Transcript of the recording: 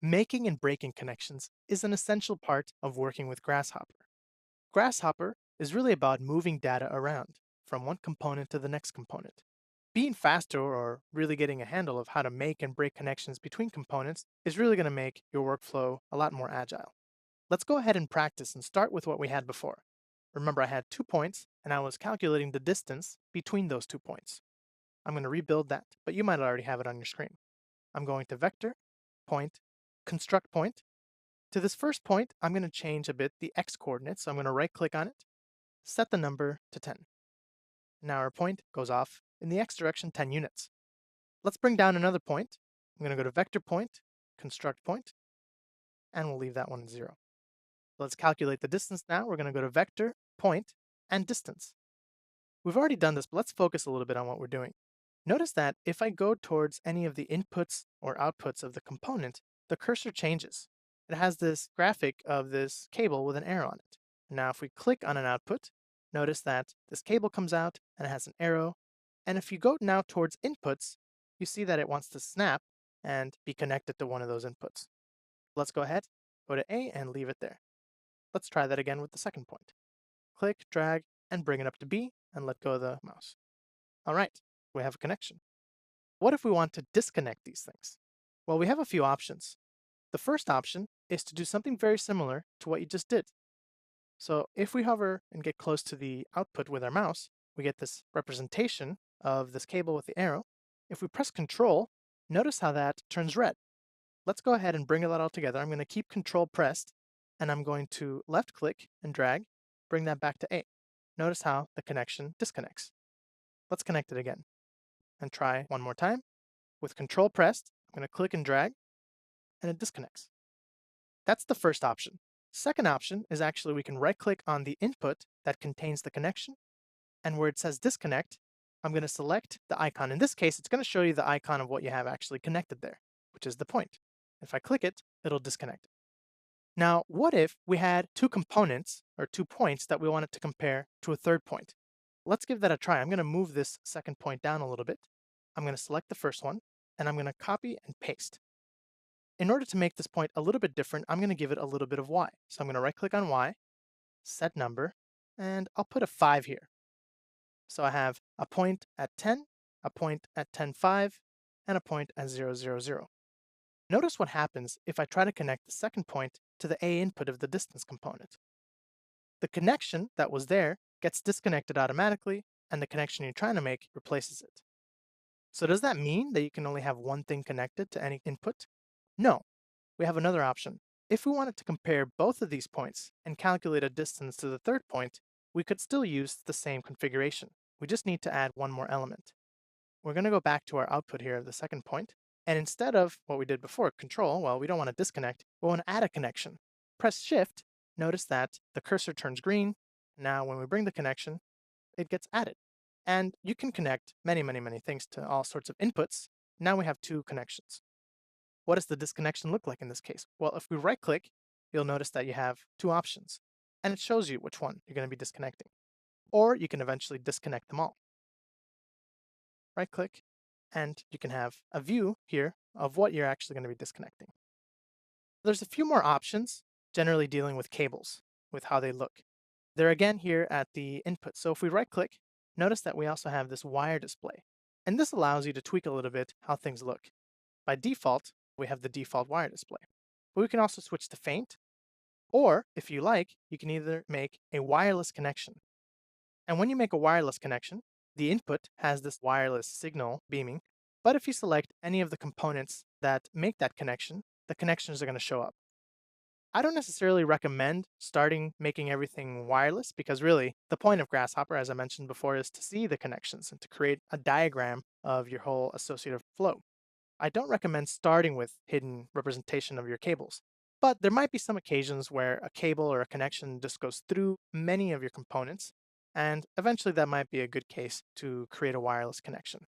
Making and breaking connections is an essential part of working with Grasshopper. Grasshopper is really about moving data around from one component to the next component. Being faster or really getting a handle of how to make and break connections between components is really going to make your workflow a lot more agile. Let's go ahead and practice and start with what we had before. Remember, I had 2 points and I was calculating the distance between those 2 points. I'm going to rebuild that, but you might already have it on your screen. I'm going to vector, point, construct point. To this first point, I'm going to change a bit the x coordinates. So I'm going to right click on it, set the number to 10. Now our point goes off in the x direction 10 units. Let's bring down another point. I'm going to go to vector point, construct point, and we'll leave that one at 0. Let's calculate the distance now. We're going to go to vector, point, and distance. We've already done this, but let's focus a little bit on what we're doing. Notice that if I go towards any of the inputs or outputs of the component, the cursor changes. It has this graphic of this cable with an arrow on it. Now, if we click on an output, notice that this cable comes out and it has an arrow. And if you go now towards inputs, you see that it wants to snap and be connected to one of those inputs. Let's go ahead, go to A and leave it there. Let's try that again with the second point. Click, drag, and bring it up to B and let go of the mouse. All right, we have a connection. What if we want to disconnect these things? Well, we have a few options. The first option is to do something very similar to what you just did. So if we hover and get close to the output with our mouse, we get this representation of this cable with the arrow. If we press Control, notice how that turns red. Let's go ahead and bring that all together. I'm going to keep Control pressed, and I'm going to left click and drag, bring that back to A. Notice how the connection disconnects. Let's connect it again and try one more time. With Control pressed, I'm going to click and drag, and it disconnects. That's the first option. Second option is actually we can right click on the input that contains the connection, and where it says disconnect, I'm going to select the icon. In this case, it's going to show you the icon of what you have actually connected there, which is the point. If I click it, it'll disconnect it. Now, what if we had two components or 2 points that we wanted to compare to a third point? Let's give that a try. I'm going to move this second point down a little bit. I'm going to select the first one, and I'm going to copy and paste. In order to make this point a little bit different, I'm going to give it a little bit of Y. So I'm going to right click on Y, set number, and I'll put a 5 here. So I have a point at 10, a point at 10.5, and a point at 0.0.0. Notice what happens if I try to connect the second point to the A input of the distance component. The connection that was there gets disconnected automatically, and the connection you're trying to make replaces it. So does that mean that you can only have one thing connected to any input? No, we have another option. If we wanted to compare both of these points and calculate a distance to the third point, we could still use the same configuration. We just need to add one more element. We're going to go back to our output here of the second point, and instead of what we did before, control, well, we don't want to disconnect, we want to add a connection. Press shift, notice that the cursor turns green. Now when we bring the connection, it gets added. And you can connect many things to all sorts of inputs. Now we have two connections. What does the disconnection look like in this case? Well, if we right click, you'll notice that you have two options, and it shows you which one you're going to be disconnecting. Or you can eventually disconnect them all. Right click, and you can have a view here of what you're actually going to be disconnecting. There's a few more options, generally dealing with cables, with how they look. They're again here at the input. So if we right click, notice that we also have this wire display. And this allows you to tweak a little bit how things look. By default, we have the default wire display. But we can also switch to faint, or if you like, you can either make a wireless connection. And when you make a wireless connection, the input has this wireless signal beaming, but if you select any of the components that make that connection, the connections are going to show up. I don't necessarily recommend starting making everything wireless because really the point of Grasshopper, as I mentioned before, is to see the connections and to create a diagram of your whole associative flow. I don't recommend starting with hidden representation of your cables, but there might be some occasions where a cable or a connection just goes through many of your components, and eventually that might be a good case to create a wireless connection.